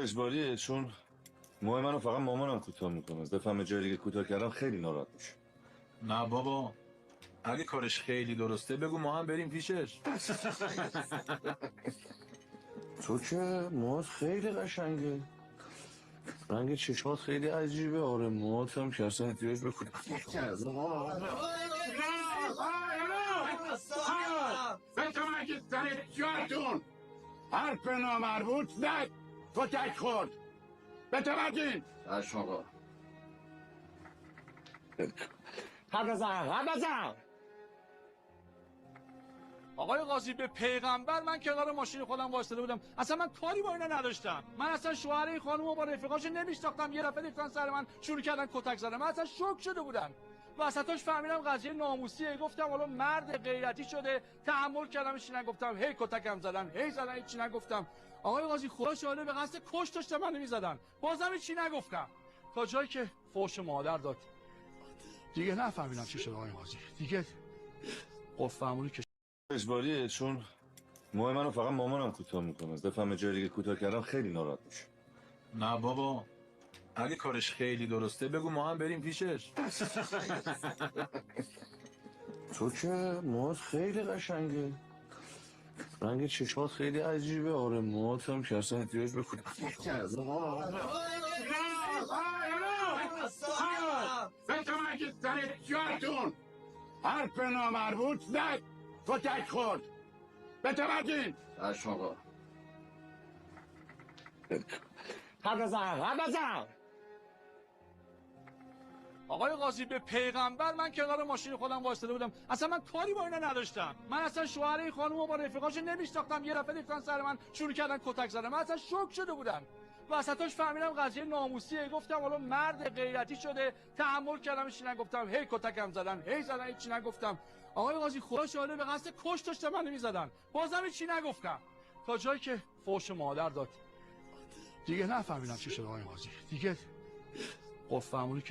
اجباریه، چون موهای منو فقط مامانم کوتاه میکنه. از بفهمه جای دیگه کوتاه کردم خیلی ناراحت میشه. نه بابا، اگه کارش خیلی درسته بگو ما هم بریم پیشش. تو که موهات خیلی قشنگه، رنگ چشمات خیلی عجیبه. آره موهات هم که اصلا احتیاج به به تو مگه سر جاتون حرف نامربوط زد کتک خورد. به تو مگین اش آقا. حد بزن آقای قاضی، به پیغمبر من کنار ماشین خودم وایساده بودم، اصلا من کاری با اینا نداشتم. من اصلا شوهر این خانومو با رفیقاش نمیشناختم، یه دفعه ریختن سر من شروع کردن کتک زدن. من اصلا شوک شده بودم. وسطاش فهمیدم قضیه ناموسیه. گفتم حالا مرد غیرتی شده، تحمل کردم، هیچ نگفتم. هی کتکم زدن، هی زدن، هیچ نگفتم. آقای قاضی خدا شاهده به قصد کش داشتم منو میزدن، بازم هیچ نگفتم. تا جایی که فوش مادر داد دیگه نفهمیدم چی شد. آقای قاضی دیگه قفل معمولی که اجباریه، چون موهای منو فقط مامانم کوتاه میکنه. از بفهمه جای دیگه کوتاه کردم خیلی ناراحت میشه. نه بابا، اگه کارش خیلی درسته بگو ما هم بریم پیشش. تو که موهات خیلی قشنگه، رنگ چشمات خیلی عجیبه. آره موهات هم که اصلا احتیاج به به تو مگه سر جاتون حرف نامربوط زد کتک خورد. به تو مگین اش آقا. حد بزن آقای قاضی، به پیغمبر من کنار ماشین خودم وایساده بودم، اصلا من کاری با اینا نداشتم. من اصلا شوهر این خانومو با رفیقاش نمیشناختم، یه دفعه ریختن سر من شروع کردن کتک زدن. من اصلا شوک شده بودم. وسطاش فهمیدم قضیه ناموسیه. گفتم حالا مرد غیرتی شده، تحمل کردم، هیچ نگفتم. هی کتکم زدن، هی زدن، هیچ نگفتم. آقای قاضی خدا شاهده به قصد کش داشتم منو میزدن، بازم هیچ نگفتم. تا جایی که فوش مادر داد دیگه نفهمیدم چی شد. آقای قاضی دیگه قفل معمولی که